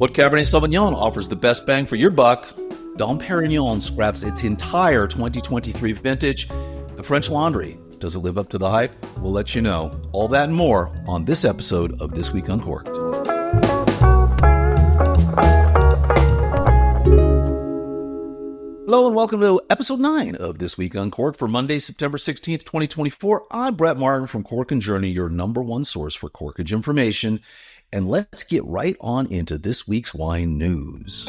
What Cabernet Sauvignon offers the best bang for your buck? Dom Pérignon scraps its entire 2023 vintage. The French Laundry, does it live up to the hype? We'll let you know. All that and more on this episode of This Week Uncorked. Hello and welcome to episode 9 of This Week Uncorked for Monday, September 16th, 2024. I'm Brett Martin from Cork and Journey, your number one source for corkage information. And let's get right on into this week's wine news.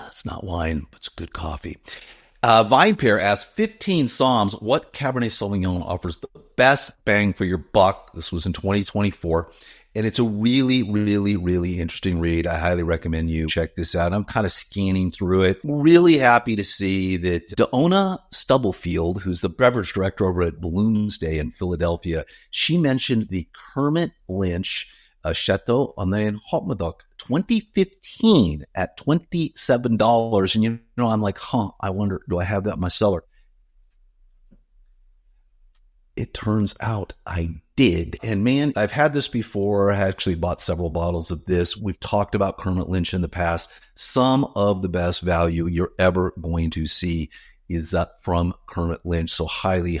It's not wine, but it's good coffee. VinePair asks 15 Psalms, what Cabernet Sauvignon offers the best bang for your buck? This was in 2024. And it's a really, really interesting read. I highly recommend you check this out. I'm kind of scanning through it. Really happy to see that Donna Stubblefield, who's the beverage director over at Bloomsday in Philadelphia, she mentioned the Kermit Lynch Chateau on the Hotmadoc 2015 at $27. And you know, I'm like, I wonder, do I have that in my cellar? It turns out I did. And man, I've had this before. I actually bought several bottles of this. We've talked about Kermit Lynch in the past. Some of the best value you're ever going to see is from Kermit Lynch. So highly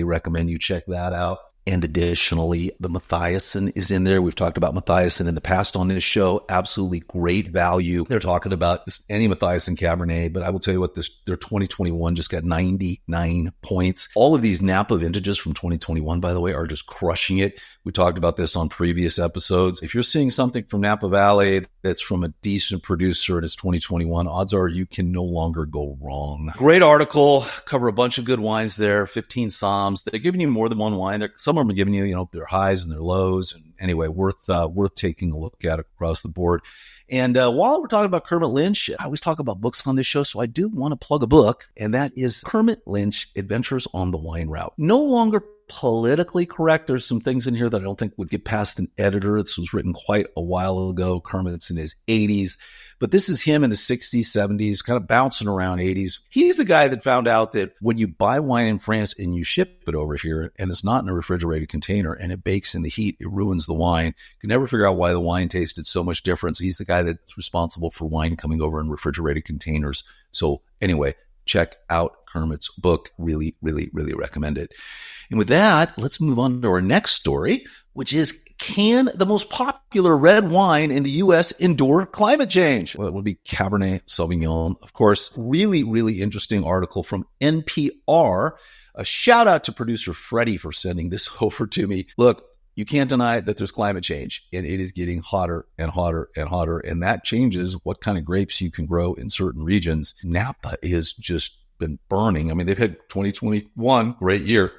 recommend you check that out. And additionally, the Mathiasen is in there. We've talked about Mathiasen in the past on this show. Absolutely great value. They're talking about just any Mathiasen Cabernet, but I will tell you what, their 2021 just got 99 points. All of these Napa vintages from 2021, by the way, are just crushing it. We talked about this on previous episodes. If you're seeing something from Napa Valley that's from a decent producer and it's 2021, odds are you can no longer go wrong. Great article. Cover a bunch of good wines there. 15 Psalms. They're giving you more than one wine. Some of them are giving you, their highs and their lows. And anyway, worth taking a look at across the board. And while we're talking about Kermit Lynch, I always talk about books on this show, so I do want to plug a book, and that is Kermit Lynch, Adventures on the Wine Route. No longer politically correct. There's some things in here that I don't think would get past an editor. This was written quite a while ago. Kermit's in his 80s. But this is him in the 60s, 70s, kind of bouncing around 80s. He's the guy that found out that when you buy wine in France and you ship it over here and it's not in a refrigerated container and it bakes in the heat, it ruins the wine. You can never figure out why the wine tasted so much different. So he's the guy that's responsible for wine coming over in refrigerated containers. So anyway, check out Kermit's book. Really recommend it. And with that, let's move on to our next story, which is, can the most popular red wine in the U.S. endure climate change? Well, it would be Cabernet Sauvignon. Of course, really interesting article from NPR. A shout out to producer Freddie for sending this over to me. Look, you can't deny that there's climate change, and it is getting hotter and hotter and hotter, and that changes what kind of grapes you can grow in certain regions. Napa has just been burning. I mean, they've had 2021, great year.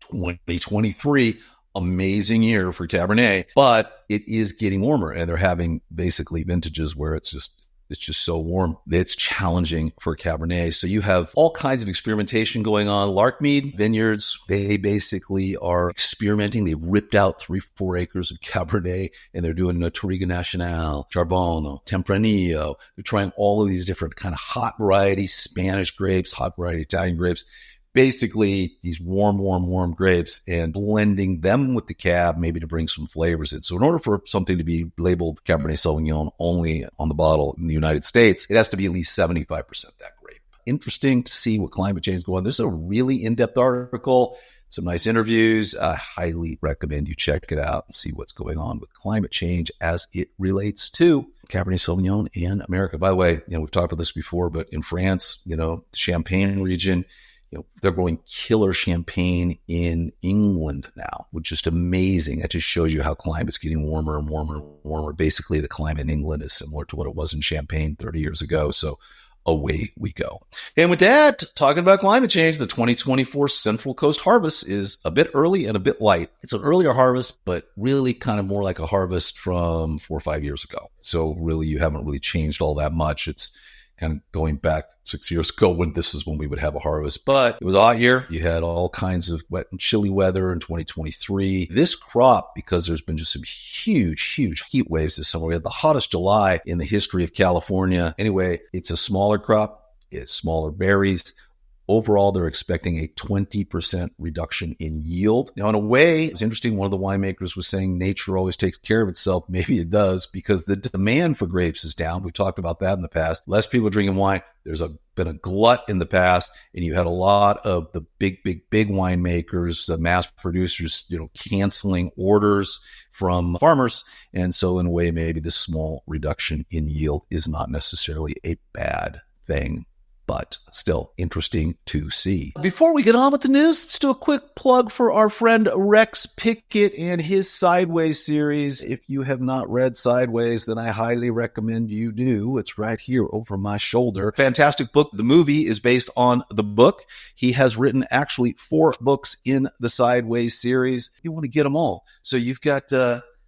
2023, amazing year for Cabernet, but it is getting warmer, and they're having basically vintages where it's just so warm. It's challenging for Cabernet. So you have all kinds of experimentation going on. Larkmead Vineyards, they basically are experimenting. They've ripped out 3-4 acres of Cabernet, and they're doing a Touriga Nacional, Charbonneau, Tempranillo. They're trying all of these different kind of hot variety Spanish grapes, hot variety Italian grapes. Basically, these warm grapes, and blending them with the cab maybe to bring some flavors in. So in order for something to be labeled Cabernet Sauvignon only on the bottle in the United States, it has to be at least 75% that grape. Interesting to see what climate change is going on. This is a really in-depth article, some nice interviews. I highly recommend you check it out and see what's going on with climate change as it relates to Cabernet Sauvignon in America. By the way, we've talked about this before, but in France, Champagne region, they're growing killer champagne in England now, which is just amazing. That just shows you how climate's getting warmer and warmer and warmer. Basically, the climate in England is similar to what it was in Champagne 30 years ago. So away we go. And with that, talking about climate change, the 2024 Central Coast harvest is a bit early and a bit light. It's an earlier harvest, but really kind of more like a harvest from 4 or 5 years ago. So really, you haven't really changed all that much. It's kind of going back 6 years ago when this is when we would have a harvest. But it was a hot year. You had all kinds of wet and chilly weather in 2023. This crop, because there's been just some huge heat waves this summer. We had the hottest July in the history of California. Anyway, it's a smaller crop. It's smaller berries. Overall, they're expecting a 20% reduction in yield. Now, in a way, it's interesting. One of the winemakers was saying nature always takes care of itself. Maybe it does, because the demand for grapes is down. We've talked about that in the past. Less people drinking wine. There's been a glut in the past, and you had a lot of the big winemakers, mass producers, canceling orders from farmers. And so in a way, maybe this small reduction in yield is not necessarily a bad thing, but still interesting to see. Before we get on with the news, let's do a quick plug for our friend Rex Pickett and his Sideways series. If you have not read Sideways, then I highly recommend you do. It's right here over my shoulder. Fantastic book. The movie is based on the book. He has written actually 4 books in the Sideways series. You want to get them all. So you've got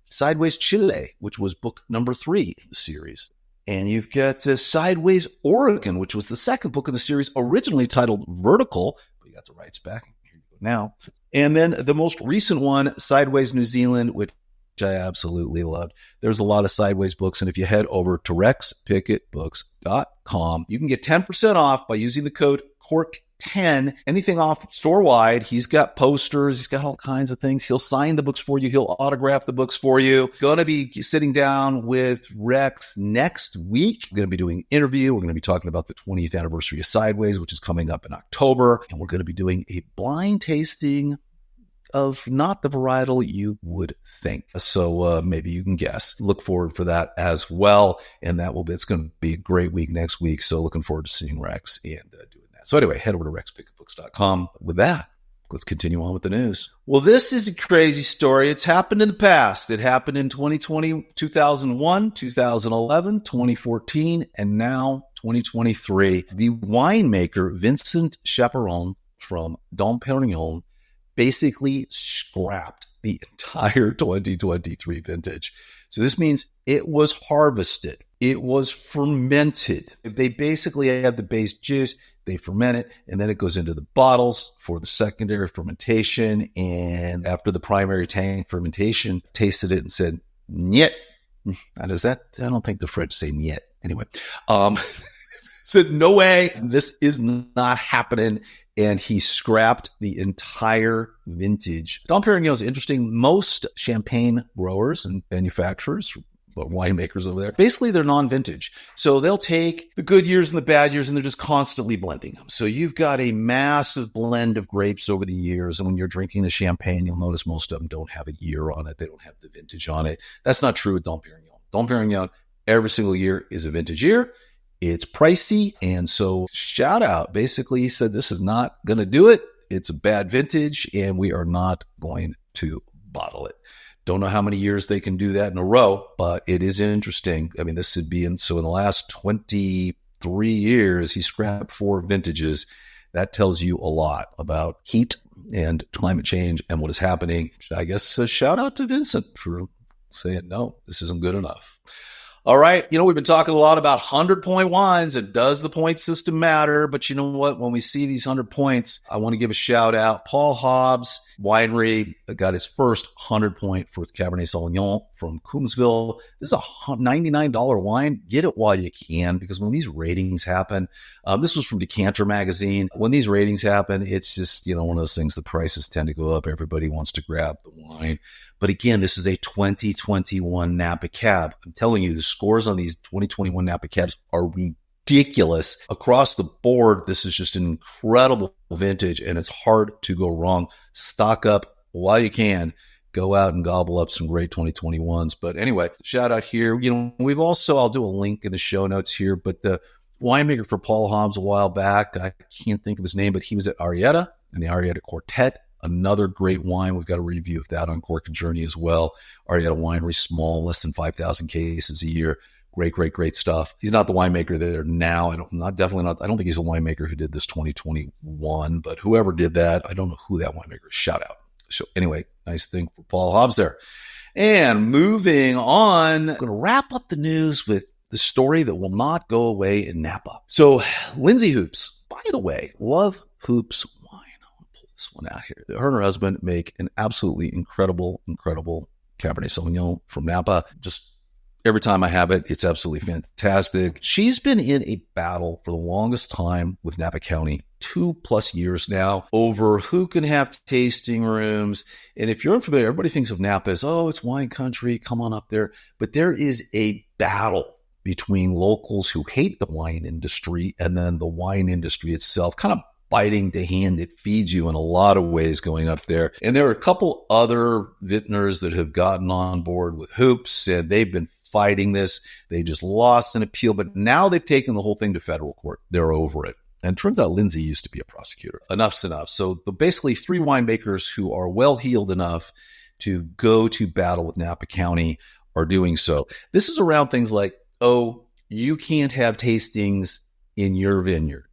Sideways Chile, which was book number 3 in the series. And you've got Sideways Oregon, which was the second book in the series, originally titled Vertical. We got the rights back. Here you go now. And then the most recent one, Sideways New Zealand, which I absolutely loved. There's a lot of Sideways books. And if you head over to rexpickettbooks.com, you can get 10% off by using the code CORK10. Anything off store-wide. He's got posters. He's got all kinds of things. He'll sign the books for you. He'll autograph the books for you. Going to be sitting down with Rex next week. We're going to be doing an interview. We're going to be talking about the 20th anniversary of Sideways, which is coming up in October. And we're going to be doing a blind tasting of not the varietal you would think. So maybe you can guess. Look forward for that as well. And it's going to be a great week next week. So looking forward to seeing Rex and doing that. So anyway, head over to rexpickettbooks.com. With that, let's continue on with the news. Well, this is a crazy story. It's happened in the past. It happened in 2020, 2001, 2011, 2014, and now 2023. The winemaker Vincent Chaperon from Dom Pérignon basically scrapped the entire 2023 vintage. So this means it was harvested. It was fermented. They basically have the base juice, they ferment it, and then it goes into the bottles for the secondary fermentation. And after the primary tank fermentation, tasted it and said, "Niet." How does that? I don't think the French say "niet." Anyway, said, "No way, this is not happening." And he scrapped the entire vintage. Dom Pérignon is interesting. Most champagne growers and manufacturers, winemakers over there, basically they're non-vintage. So they'll take the good years and the bad years, and they're just constantly blending them. So you've got a massive blend of grapes over the years. And when you're drinking the champagne, you'll notice most of them don't have a year on it. They don't have the vintage on it. That's not true with Dom Pérignon. Dom Pérignon, every single year is a vintage year. It's pricey. And so shout out. Basically, he said, this is not going to do it. It's a bad vintage, and we are not going to bottle it. Don't know how many years they can do that in a row, but it is interesting. I mean, this would be in the last 23 years, he scrapped 4 vintages. That tells you a lot about heat and climate change and what is happening. I guess a shout out to Vincent for saying, no, this isn't good enough. All right. We've been talking a lot about 100-point wines. And does the point system matter? But you know what? When we see these 100 points, I want to give a shout out. Paul Hobbs Winery got his first 100-point for Cabernet Sauvignon from Coombsville. This is a $99 wine. Get it while you can, because when these ratings happen, this was from Decanter magazine. When these ratings happen, it's just, one of those things, the prices tend to go up. Everybody wants to grab the wine. But again, this is a 2021 Napa Cab. I'm telling you, the scores on these 2021 Napa Cabs are ridiculous. Across the board, this is just an incredible vintage, and it's hard to go wrong. Stock up while you can. Go out and gobble up some great 2021s. But anyway, shout out here. We've also, I'll do a link in the show notes here, but the winemaker for Paul Hobbs a while back, I can't think of his name, but he was at Arietta and the Arietta Quartet. Another great wine. We've got a review of that on Cork and Journey as well. Arietta Winery, small, less than 5,000 cases a year. Great stuff. He's not the winemaker there now. I don't think he's a winemaker who did this 2021, but whoever did that, I don't know who that winemaker is. Shout out. So anyway, nice thing for Paul Hobbs there. And moving on, I'm going to wrap up the news with the story that will not go away in Napa. So Lindsay Hoops, by the way, love Hoops wine. This one out here. Her and her husband make an absolutely incredible Cabernet Sauvignon from Napa. Just Every time I have it, it's absolutely fantastic. She's been in a battle for the longest time with Napa County, 2+ years now, over who can have tasting rooms. And if you're unfamiliar, everybody thinks of Napa as, oh, it's wine country, come on up there. But there is a battle between locals who hate the wine industry and then the wine industry itself, kind of biting the hand that feeds you in a lot of ways going up there. And there are a couple other vintners that have gotten on board with hoops, and they've been fighting this. They just lost an appeal, but now they've taken the whole thing to federal court. They're over it. And it turns out Lindsay used to be a prosecutor. Enough's enough. So basically 3 winemakers who are well-heeled enough to go to battle with Napa County are doing so. This is around things like, oh, you can't have tastings in your vineyard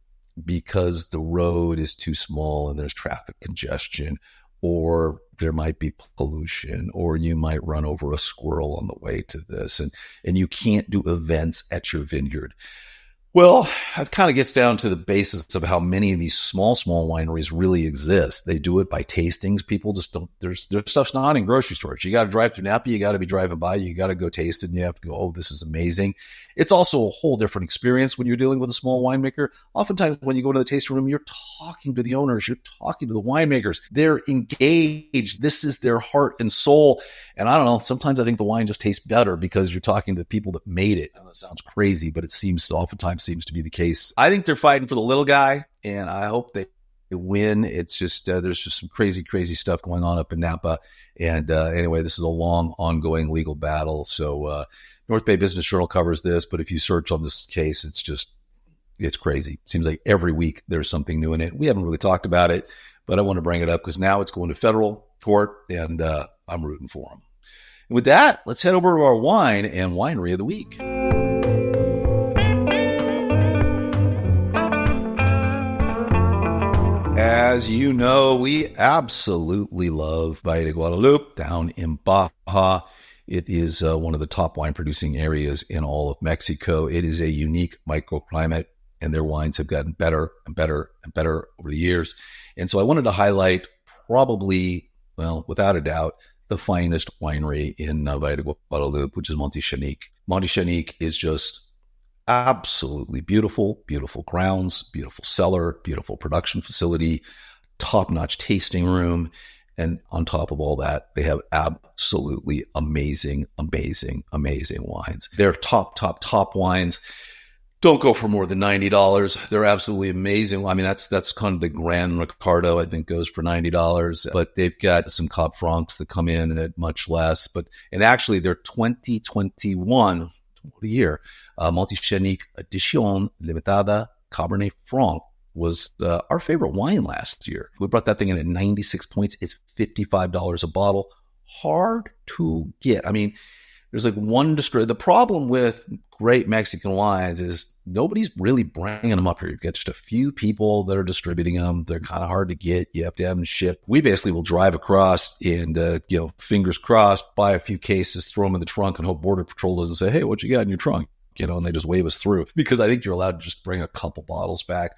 because the road is too small and there's traffic congestion, or there might be pollution, or you might run over a squirrel on the way to this, and you can't do events at your vineyard. Well, it kind of gets down to the basis of how many of these small wineries really exist. They do it by tastings. People just don't, their stuff's not in grocery stores. You got to drive through Napa. You got to be driving by. You got to go taste it, and you have to go, oh, this is amazing. It's also a whole different experience when you're dealing with a small winemaker. Oftentimes when you go to the tasting room, you're talking to the owners. You're talking to the winemakers. They're engaged. This is their heart and soul. And I don't know, sometimes I think the wine just tastes better because you're talking to the people that made it. I know that sounds crazy, but oftentimes seems to be the case. I think they're fighting for the little guy, and I hope they win. It's just, there's just some crazy stuff going on up in Napa. And anyway, this is a long, ongoing legal battle. So North Bay Business Journal covers this, but if you search on this case, it's crazy. It seems like every week there's something new in it. We haven't really talked about it, but I want to bring it up because now it's going to federal court, and I'm rooting for them. And with that, let's head over to our wine and winery of the week. As you know, we absolutely love Valle de Guadalupe down in Baja. It is one of the top wine producing areas in all of Mexico. It is a unique microclimate, and their wines have gotten better and better and better over the years. And so I wanted to highlight probably, well, without a doubt, the finest winery in Valle de Guadalupe, which is Monte Xanic. Monte Xanic is just absolutely beautiful, beautiful grounds, beautiful cellar, beautiful production facility, top-notch tasting room. And on top of all that, they have absolutely amazing wines. They're top wines. Don't go for more than $90. They're absolutely amazing. I mean, that's kind of the Grand Ricardo, I think, goes for $90. But they've got some Cab Francs that come in at much less. And actually, their 2021, what a year, Monte Xanic Edicion Limitada Cabernet Franc was our favorite wine last year. We brought that thing in at 96 points. It's $55 a bottle. Hard to get. I mean, there's like one distributor. The problem with great Mexican wines is nobody's really bringing them up here. You've got just a few people that are distributing them. They're kind of hard to get. You have to have them shipped. We basically will drive across and, fingers crossed, buy a few cases, throw them in the trunk, and hope Border Patrol doesn't say, hey, what you got in your trunk? And they just wave us through, because I think you're allowed to just bring a couple bottles back.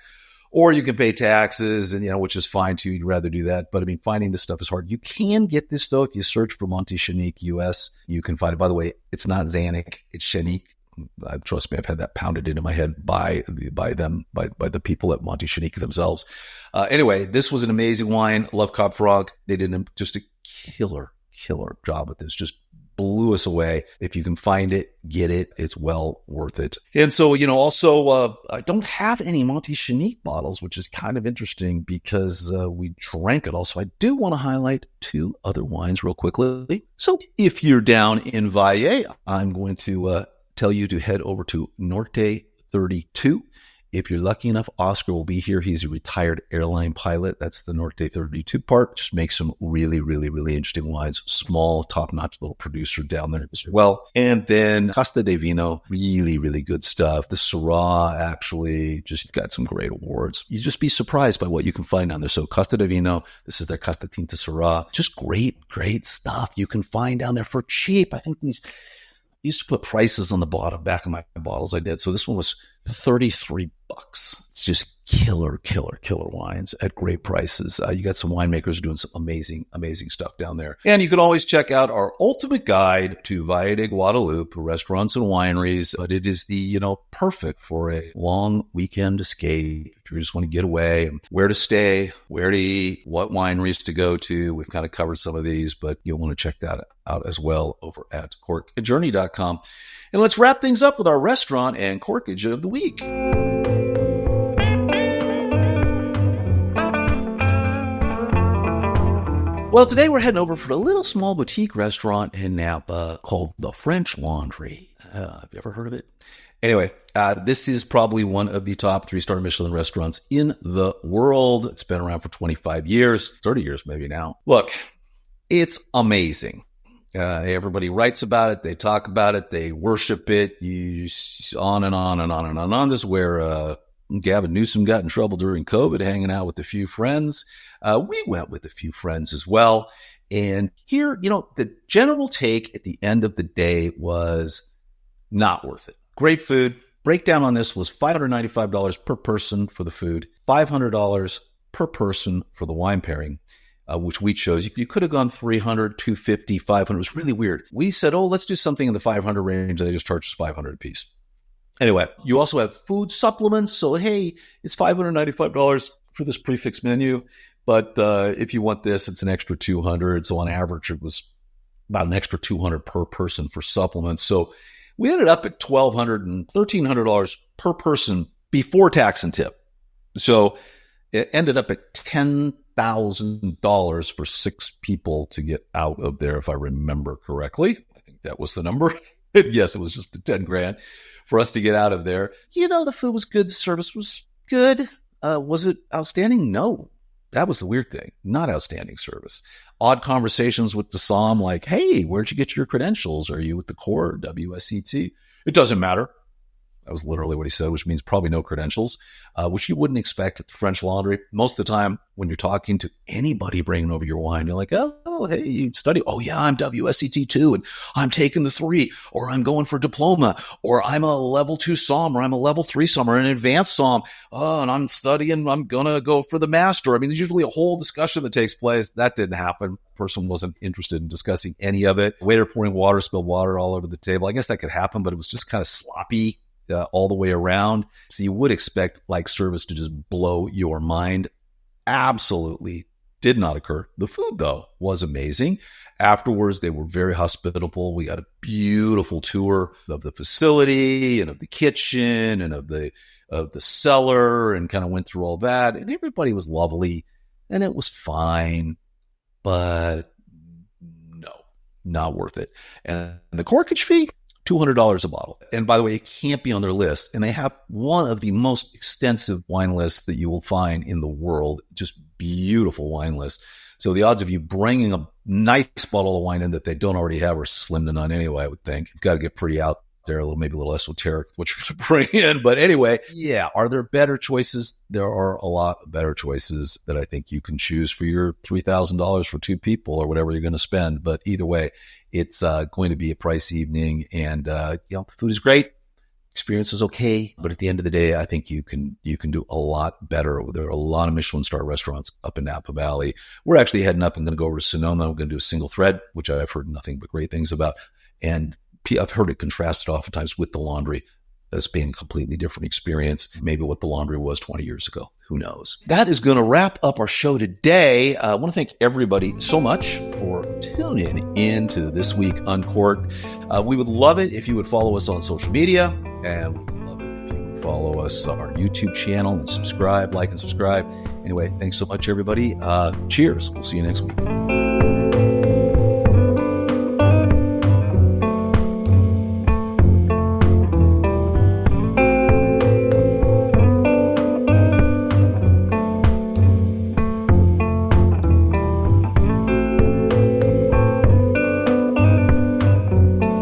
Or you can pay taxes, and which is fine too. You'd rather do that. But I mean, finding this stuff is hard. You can get this though if you search for Monte Xanic US. You can find it. By the way, it's not Xanic, it's Xanic. Trust me, I've had that pounded into my head by the people at Monte Xanic themselves. Anyway, this was an amazing wine. Love Cab Franc. They did just a killer job with this. Just blew us away. If you can find it, get it. It's well worth it. And so, also, I don't have any Monte Xanic bottles, which is kind of interesting because we drank it all. So I do want to highlight 2 other wines real quickly. So if you're down in Valle, I'm going to tell you to head over to Norte 32. If you're lucky enough, Oscar will be here. He's a retired airline pilot. That's the Norte 32 part. Just makes some really interesting wines. Small, top-notch little producer down there as well. And then Costa de Vino, really good stuff. The Syrah actually just got some great awards. You'd just be surprised by what you can find down there. So Costa de Vino, this is their Costa Tinta Syrah. Just great stuff you can find down there for cheap. I think these used to put prices on the back of my bottles. I did. So this one was $33. It's just killer wines at great prices. You got some winemakers doing some amazing stuff down there. And you can always check out our ultimate guide to Valle de Guadalupe restaurants and wineries. But it is the, perfect for a long weekend escape. If you just want to get away, where to stay, where to eat, what wineries to go to. We've kind of covered some of these, but you'll want to check that out as well over at corkajourney.com. And let's wrap things up with our restaurant and corkage of the week. Well, today we're heading over for a little small boutique restaurant in Napa called the French Laundry. Have you ever heard of it? Anyway, this is probably one of the top 3-star Michelin restaurants in the world. It's been around for 25 years, 30 years maybe now. Look, it's amazing. Everybody writes about it. They talk about it. They worship it. On and on and on and on. This is where Gavin Newsom got in trouble during COVID, hanging out with a few friends. We went with a few friends as well. And here, the general take at the end of the day was not worth it. Great food. Breakdown on this was $595 per person for the food, $500 per person for the wine pairing, which we chose. You could have gone $300, $250, $500. It was really weird. We said, let's do something in the $500 range. They just charged us $500 a piece. Anyway, you also have food supplements. So, hey, it's $595 for this prefix menu. But if you want this, it's an extra $200. So on average, it was about an extra $200 per person for supplements. So we ended up at $1,200 and $1,300 per person before tax and tip. So it ended up at $10,000 for 6 people to get out of there, if I remember correctly. I think that was the number. Yes, it was just $10,000 for us to get out of there. The food was good. The service was good. Was it outstanding? No. That was the weird thing. Not outstanding service. Odd conversations with the SOM like, hey, where'd you get your credentials? Are you with the Corps, WSET? It doesn't matter. That was literally what he said, which means probably no credentials, which you wouldn't expect at the French Laundry. Most of the time, when you're talking to anybody bringing over your wine, you're like, oh, hey, you study. Oh, yeah, I'm WSET 2, and I'm taking the 3, or I'm going for diploma, or I'm a level 2 SOM, or I'm a level 3 SOM, or an advanced SOM. Oh, and I'm studying, I'm going to go for the master. I mean, there's usually a whole discussion that takes place. That didn't happen. Person wasn't interested in discussing any of it. Waiter pouring water, spilled water all over the table. I guess that could happen, but it was just kind of sloppy. All the way around. So you would expect service to just blow your mind. Absolutely did not occur. The food, though, was amazing. Afterwards, they were very hospitable. We got a beautiful tour of the facility and of the kitchen and of the cellar, and kind of went through all that. And everybody was lovely, and it was fine, but no, not worth it. And the corkage fee, $200 a bottle. And by the way, it can't be on their list. And they have one of the most extensive wine lists that you will find in the world. Just beautiful wine list. So the odds of you bringing a nice bottle of wine in that they don't already have are slim to none anyway, I would think. You've got to get pretty out there, maybe a little esoteric what you're going to bring in. But anyway, yeah, are there better choices? There are a lot of better choices that I think you can choose for your $3,000 for 2 people or whatever you're going to spend. But either way, it's going to be a price evening, and the food is great. Experience is okay. But at the end of the day, I think you can do a lot better. There are a lot of Michelin star restaurants up in Napa Valley. We're actually heading up. I'm going to go over to Sonoma. We're going to do a single thread, which I've heard nothing but great things about. And I've heard it contrasted oftentimes with the Laundry as being a completely different experience. Maybe what the Laundry was 20 years ago. Who knows? That is going to wrap up our show today. I want to thank everybody so much for tuning in to This Week Uncorked. We would love it if you would follow us on social media, and we would love it if you would follow us on our YouTube channel and subscribe, like and subscribe. Anyway, thanks so much, everybody. Cheers. We'll see you next week.